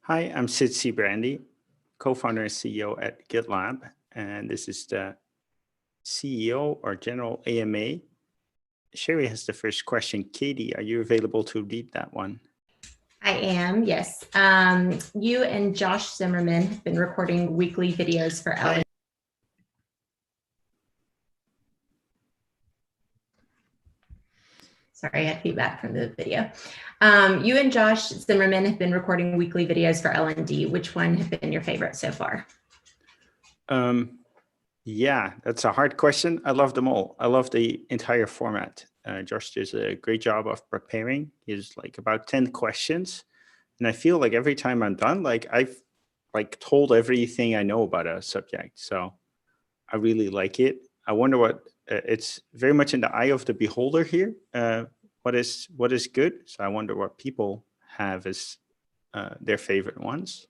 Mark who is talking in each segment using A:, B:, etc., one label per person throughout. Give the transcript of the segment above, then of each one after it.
A: Hi, I'm Sijbrandij, co-founder and CEO at GitLab, and this is the CEO or General AMA. Sherry has the first question. Katie, are you available to read that one?
B: I am, yes. You and Josh Zimmerman have been recording weekly videos for Ellen. Sorry, I had feedback from the video. You and Josh Zimmerman have been recording weekly videos for L&D. Which one have been your favorite so far?
A: Yeah, that's a hard question. I love them all. I love the entire format. Josh does a great job of preparing. He's like about 10 questions. And I feel like every time I'm done, like I've told everything I know about a subject. So I really like it. I wonder what it's very much in the eye of the beholder here. What is good? So I wonder what people have as their favorite ones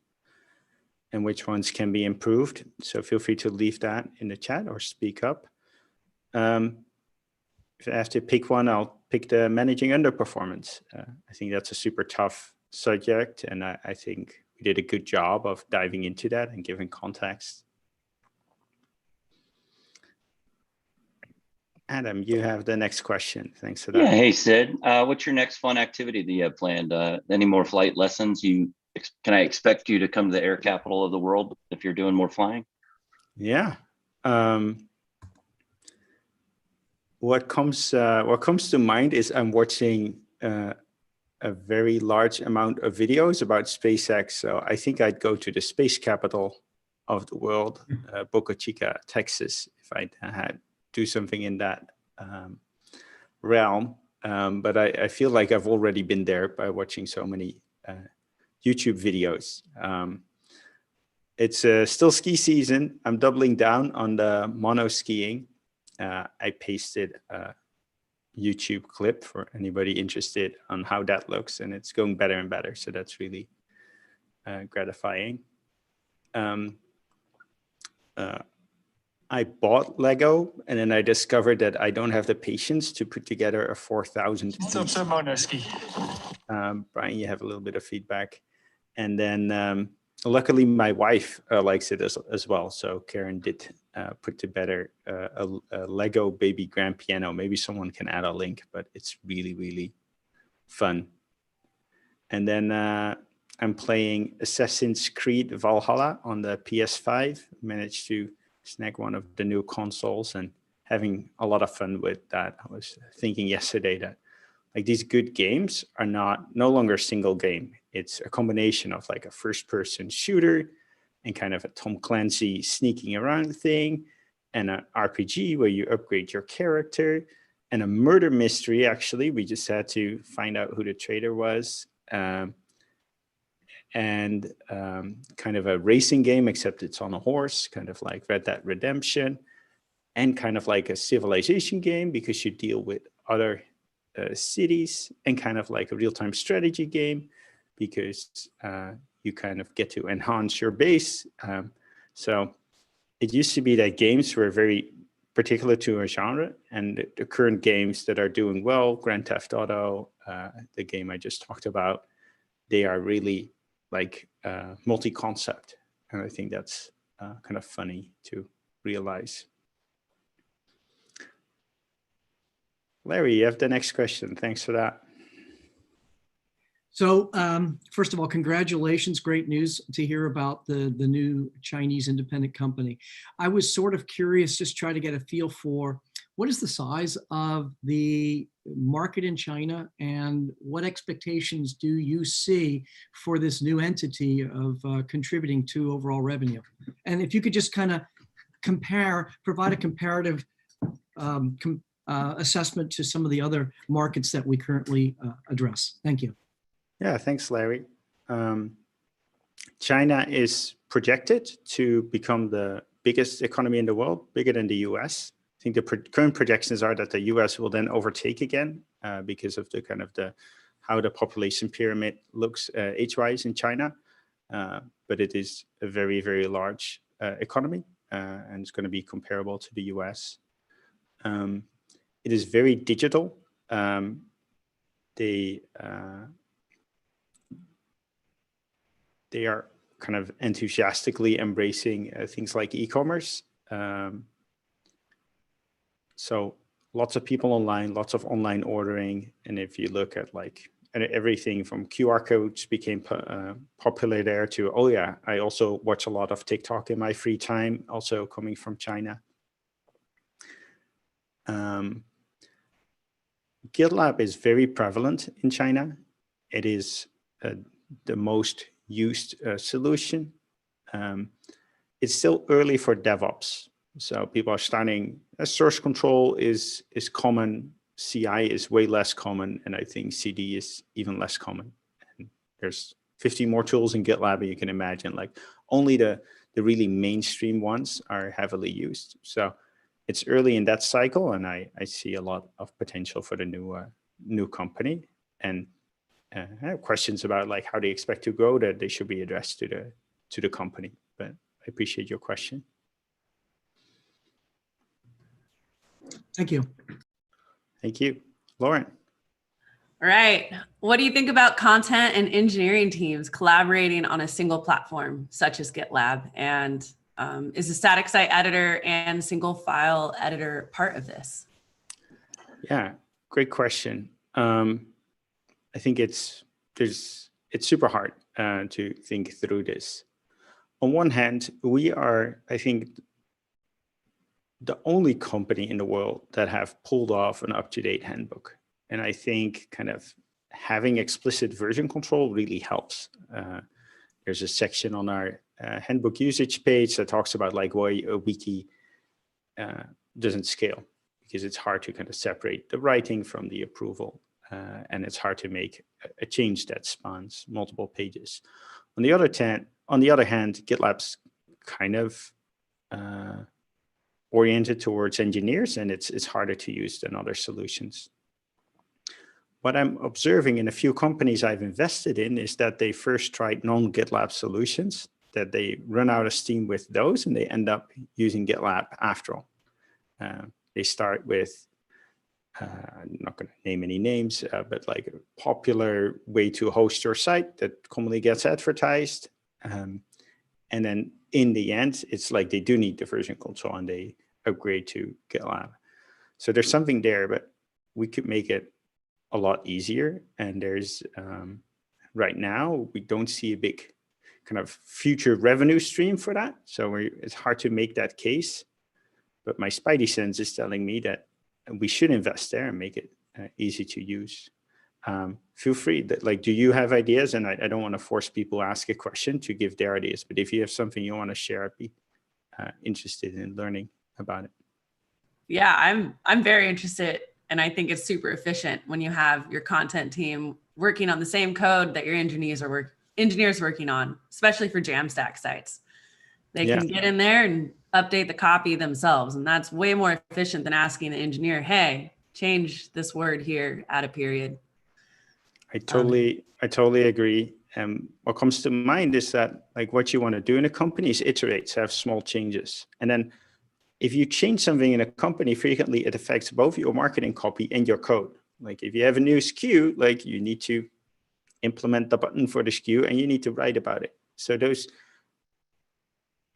A: and which ones can be improved. So feel free to leave that in the chat or speak up. If I have to pick one, I'll pick the managing underperformance. I think that's a super tough subject, and I think we did a good job of diving into that and giving context. Adam, you have the next question. Thanks for that.
C: Yeah, hey Sid, what's your next fun activity that you have planned? Any more flight lessons? Can I expect you to come to the air capital of the world if you're doing more flying?
A: Yeah. What comes to mind is I'm watching a very large amount of videos about SpaceX. So I think I'd go to the space capital of the world, Boca Chica, Texas, if I had do something in that realm. But I feel like I've already been there by watching so many YouTube videos. It's still ski season. I'm doubling down on the mono skiing. I pasted a YouTube clip for anybody interested on how that looks, and it's going better and better. So that's really gratifying. I bought Lego, and then I discovered that I don't have the patience to put together a 4,000. Brian, you have a little bit of feedback. And then luckily my wife likes it as well. So Karen did put together a Lego baby grand piano. Maybe someone can add a link, but it's really, really fun. And then I'm playing Assassin's Creed Valhalla on the PS5. Managed to snag one of the new consoles and having a lot of fun with that. I was thinking yesterday that like these good games are no longer a single game. It's a combination of like a first-person shooter and kind of a Tom Clancy sneaking around thing, and an RPG where you upgrade your character, and a murder mystery. Actually, we just had to find out who the traitor was. And kind of a racing game, except it's on a horse, kind of like Red Dead Redemption, and kind of like a civilization game because you deal with other cities, and kind of like a real-time strategy game because you kind of get to enhance your base. So it used to be that games were very particular to a genre, and the current games that are doing well, Grand Theft Auto, the game I just talked about, they are really like multi-concept. And I think that's kind of funny to realize. Larry, you have the next question. Thanks for that.
D: So first of all, congratulations. Great news to hear about the new Chinese independent company. I was sort of curious, just try to get a feel for what is the size of the market in China, and what expectations do you see for this new entity of contributing to overall revenue? And if you could just kind of provide a comparative assessment to some of the other markets that we currently address. Thank you.
A: Yeah, thanks, Larry. China is projected to become the biggest economy in the world, bigger than the US. I think the current projections are that the US will then overtake again because of the kind of how the population pyramid looks age-wise in China. But it is a very, very large economy, and it's going to be comparable to the US. It is very digital. they are kind of enthusiastically embracing things like e-commerce. So lots of people online, lots of online ordering. And if you look at like everything from QR codes became popular there to, oh yeah, I also watch a lot of TikTok in my free time, also coming from China. GitLab is very prevalent in China. It is the most used solution. It's still early for DevOps. So people are starting, source control is common, CI is way less common, and I think CD is even less common. And there's 50 more tools in GitLab, and you can imagine like only the really mainstream ones are heavily used. So it's early in that cycle, and I see a lot of potential for the new company. And I have questions about like how they expect to grow, that they should be addressed to the company. But I appreciate your question.
D: Thank you.
A: Thank you. Lauren.
E: All right. What do you think about content and engineering teams collaborating on a single platform, such as GitLab? And is the static site editor and single file editor part of this?
A: Yeah, great question. I think it's super hard to think through this. On one hand, we are, I think, the only company in the world that have pulled off an up-to-date handbook. And I think kind of having explicit version control really helps. There's a section on our handbook usage page that talks about like why a wiki doesn't scale, because it's hard to kind of separate the writing from the approval. And it's hard to make a change that spans multiple pages. On the other hand, GitLab's kind of oriented towards engineers, and it's harder to use than other solutions. What I'm observing in a few companies I've invested in is that they first tried non-GitLab solutions, that they run out of steam with those, and they end up using GitLab after all. They start with, I'm not going to name any names, but like a popular way to host your site that commonly gets advertised. And then in the end, it's like they do need the version control and they upgrade to GitLab. So there's something there, but we could make it a lot easier. And there's, right now, we don't see a big kind of future revenue stream for that. So it's hard to make that case. But my spidey sense is telling me that we should invest there and make it easy to use. Feel free, do you have ideas? And I don't want to force people to ask a question to give their ideas, but if you have something you want to share, I'd be interested in learning about it.
E: Yeah, I'm very interested, and I think it's super efficient when you have your content team working on the same code that your engineers working on, especially for Jamstack sites. They can get in there and update the copy themselves, and that's way more efficient than asking the engineer, hey, change this word here, add a period.
A: I totally agree. What comes to mind is that like what you want to do in a company is iterate, have small changes. And then if you change something in a company, frequently it affects both your marketing copy and your code. Like if you have a new SKU, like you need to implement the button for the SKU and you need to write about it. So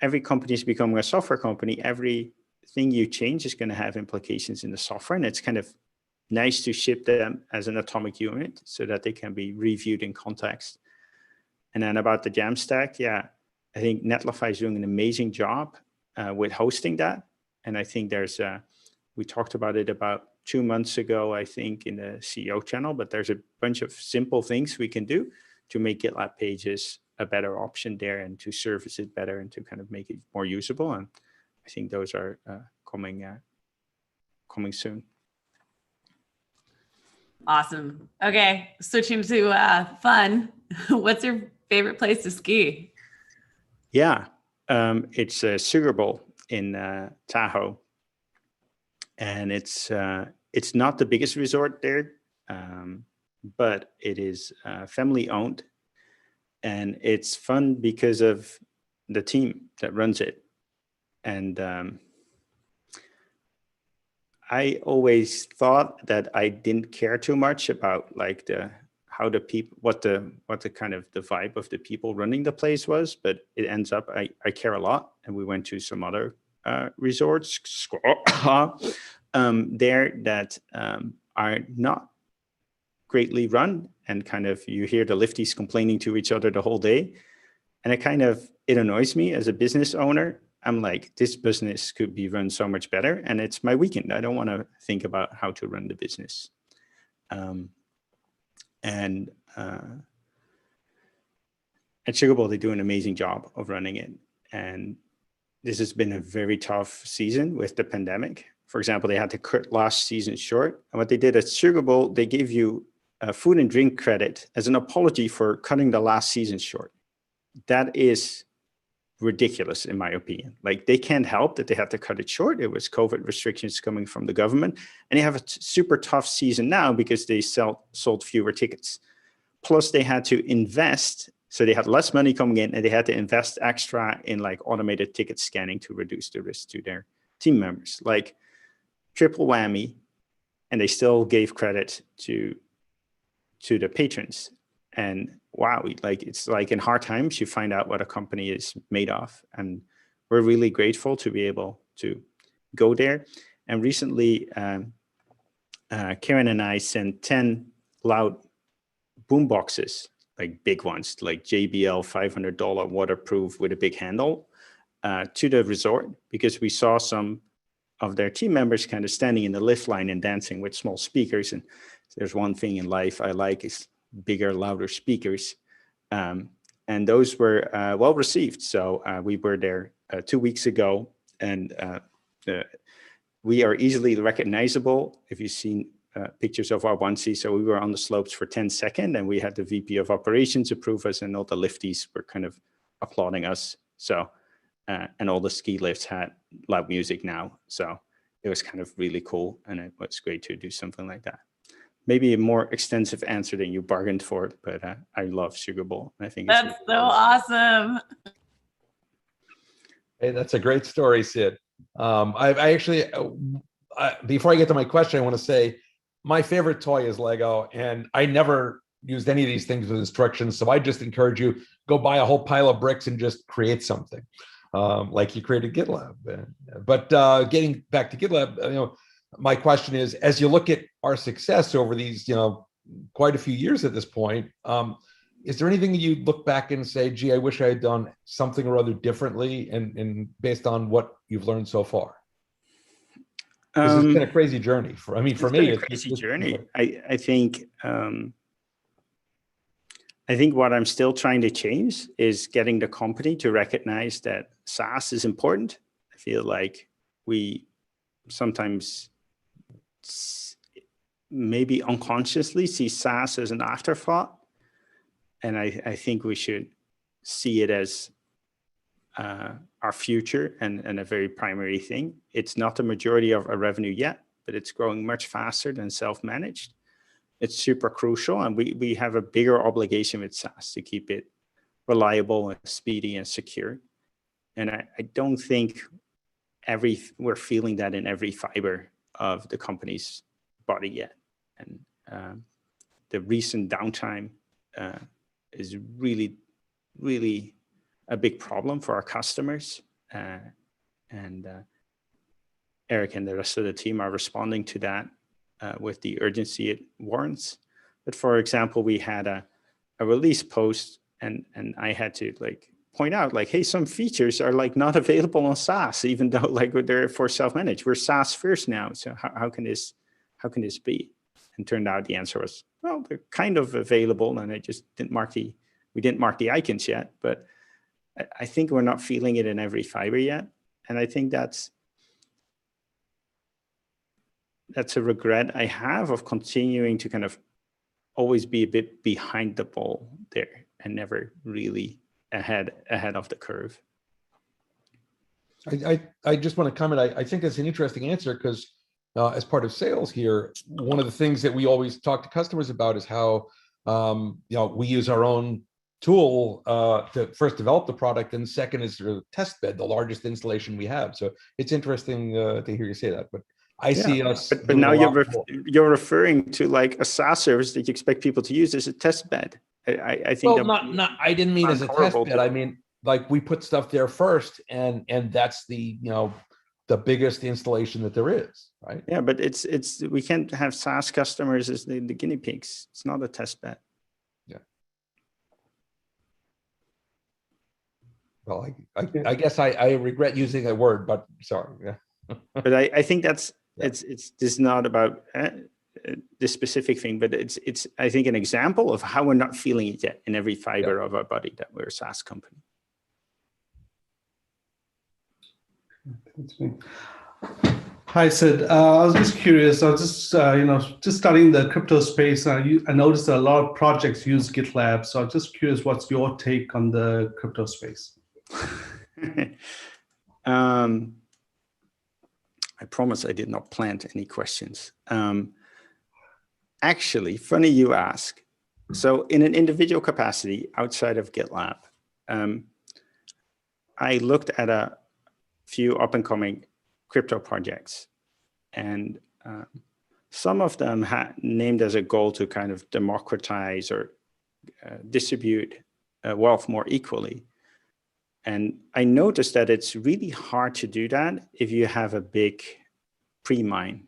A: every company is becoming a software company. Everything you change is going to have implications in the software, and it's kind of nice to ship them as an atomic unit so that they can be reviewed in context. And then about the Jamstack, I think Netlify is doing an amazing job with hosting that. And I think we talked about it about 2 months ago, I think, in the CEO channel, but there's a bunch of simple things we can do to make GitLab pages a better option there and to service it better and to kind of make it more usable. And I think those are coming soon.
E: Awesome. Okay, switching to fun. What's your favorite place to ski?
A: Yeah, it's Sugar Bowl in Tahoe, and it's not the biggest resort there, but it is family owned, and it's fun because of the team that runs it. And I always thought that I didn't care too much about like how the people, what the kind of the vibe of the people running the place was, but it ends up I care a lot, and we went to some other resorts there that are not greatly run, and kind of you hear the lifties complaining to each other the whole day, and it annoys me as a business owner. I'm like, this business could be run so much better, and it's my weekend. I don't want to think about how to run the business. At Sugar Bowl, they do an amazing job of running it. And this has been a very tough season with the pandemic. For example, they had to cut last season short. And what they did at Sugar Bowl, they gave you food and drink credit as an apology for cutting the last season short. That is ridiculous, in my opinion. Like, they can't help that they had to cut it short. It was COVID restrictions coming from the government, and they have a super tough season now because they sold fewer tickets. Plus, they had to invest, so they had less money coming in, and they had to invest extra in like automated ticket scanning to reduce the risk to their team members. Like, triple whammy, and they still gave credit to the patrons. And wow, like, it's like in hard times, you find out what a company is made of. And we're really grateful to be able to go there. And recently, Karen and I sent 10 loud boom boxes, like big ones, like JBL $500 waterproof with a big handle, to the resort, because we saw some of their team members kind of standing in the lift line and dancing with small speakers. And there's one thing in life I like is bigger, louder speakers. And those were well received. So we were there 2 weeks ago, and we are easily recognizable if you've seen pictures of our onesie. So we were on the slopes for 10 seconds, and we had the VP of operations approve us, and all the lifties were kind of applauding us. So, and all the ski lifts had loud music now. So it was kind of really cool, and it was great to do something like that. Maybe a more extensive answer than you bargained for, but I love Sugar Bowl. I think
E: that's so awesome.
F: Hey, that's a great story, Sid. I actually, before I get to my question, I want to say my favorite toy is Lego, and I never used any of these things with instructions. So I just encourage you, go buy a whole pile of bricks and just create something, like you created GitLab. But getting back to GitLab, my question is, as you look at our success over these, quite a few years at this point, is there anything that you look back and say, gee, I wish I had done something or other differently, and based on what you've learned so far? This has been a crazy journey. For me,
A: it's a crazy journey. I think what I'm still trying to change is getting the company to recognize that SaaS is important. I feel like we sometimes maybe unconsciously see SaaS as an afterthought. And I think we should see it as our future and a very primary thing. It's not the majority of our revenue yet, but it's growing much faster than self-managed. It's super crucial, and we have a bigger obligation with SaaS to keep it reliable and speedy and secure. And I don't think we're feeling that in every fiber of the company's body yet. And the recent downtime is really, really a big problem for our customers. And Eric and the rest of the team are responding to that with the urgency it warrants. But for example, we had a release post, and I had to point out, hey, some features are not available on SaaS, even though they're for self-managed. We're SaaS first now. So how can this be? And turned out the answer was, well, they're kind of available, and we didn't mark the icons yet. But I think we're not feeling it in every fiber yet. And I think that's a regret I have of continuing to kind of always be a bit behind the ball there and never really ahead of the curve.
F: I just want to comment. I think that's an interesting answer, because as part of sales here, one of the things that we always talk to customers about is how we use our own tool to first develop the product, and second is the test bed, the largest installation we have. So it's interesting to hear you say that. But I see us.
A: But
F: doing
A: now
F: a lot more.
A: you're referring to like a SaaS service that you expect people to use as a test bed. I think
F: Well,
A: that
F: not. I didn't mean as a
A: sounds
F: test
A: horrible
F: bed.
A: to-
F: I mean, like we put stuff there first, and that's the the biggest installation that there is, right?
A: Yeah, but it's we can't have SaaS customers as the guinea pigs. It's not a test bed.
F: Well, I guess I regret using that word, but sorry. Yeah.
A: But I think that's
F: Yeah.
A: it's this is not about this specific thing, but it's I think an example of how we're not feeling it yet in every fiber of our body that we're a SaaS company.
G: That's me. Hi, Sid. I was just curious. I was just just studying the crypto space. I noticed that a lot of projects use GitLab. So I'm just curious, what's your take on the crypto space?
A: I promise I did not plant any questions. Actually, funny you ask. So in an individual capacity outside of GitLab, I looked at a few up and coming crypto projects, and some of them had named as a goal to kind of democratize or distribute wealth more equally. And I noticed that it's really hard to do that if you have a big pre-mine,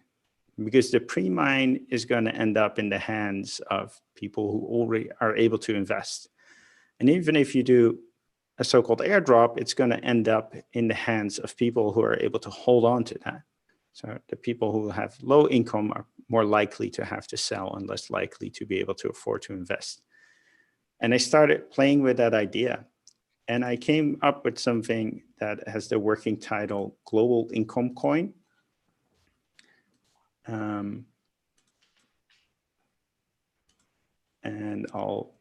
A: because the pre-mine is going to end up in the hands of people who already are able to invest. And even if you do a so-called airdrop, it's going to end up in the hands of people who are able to hold on to that. So the people who have low income are more likely to have to sell and less likely to be able to afford to invest. And I started playing with that idea. And I came up with something that has the working title Global Income Coin. And I'll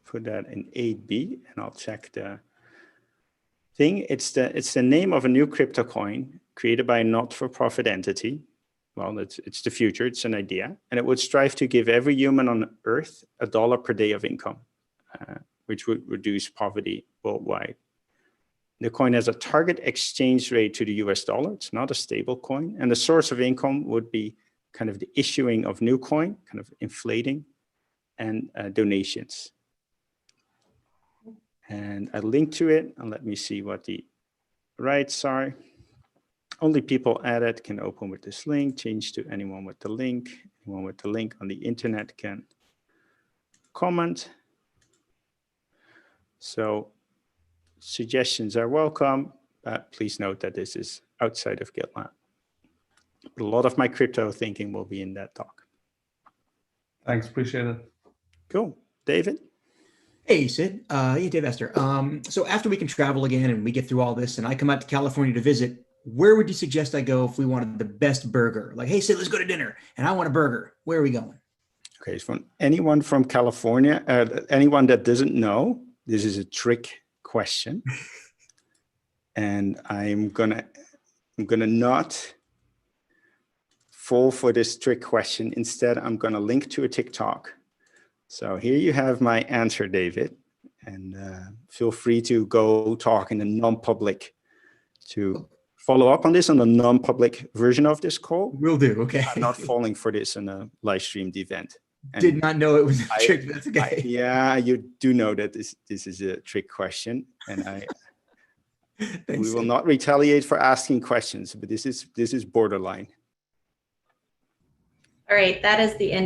A: put that in 8B and I'll check the thing. It's the name of a new crypto coin created by a not-for-profit entity. Well, it's the future, it's an idea. And it would strive to give every human on Earth $1 per day of income, which would reduce poverty worldwide. The coin has a target exchange rate to the US dollar. It's not a stable coin. And the source of income would be kind of the issuing of new coin, kind of inflating, and donations. And I linked to it, and let me see what the rights are. Only people added can open with this link, change to anyone with the link. Anyone with the link on the internet can comment. So suggestions are welcome, but please note that this is outside of GitLab. But a lot of my crypto thinking will be in that talk.
G: Thanks, appreciate it.
A: Cool. David?
H: Hey, Sid. Yeah, Dave Esther. So after we can travel again and we get through all this and I come out to California to visit, where would you suggest I go if we wanted the best burger? Like, hey, Sid, let's go to dinner and I want a burger. Where are we going?
A: Okay, so anyone from California, anyone that doesn't know, this is a trick question. And I'm gonna not fall for this trick question. Instead, I'm gonna link to a TikTok. So here you have my answer, David, and feel free to go talk in a non-public to follow up on this on the non-public version of this call.
H: Will do. Okay.
A: I'm not falling for this in a live streamed event. And
H: Did not know it was a trick. That's okay.
A: yeah, you do know that this is a trick question, and we will not retaliate for asking questions, but this is borderline.
B: All right, that is the end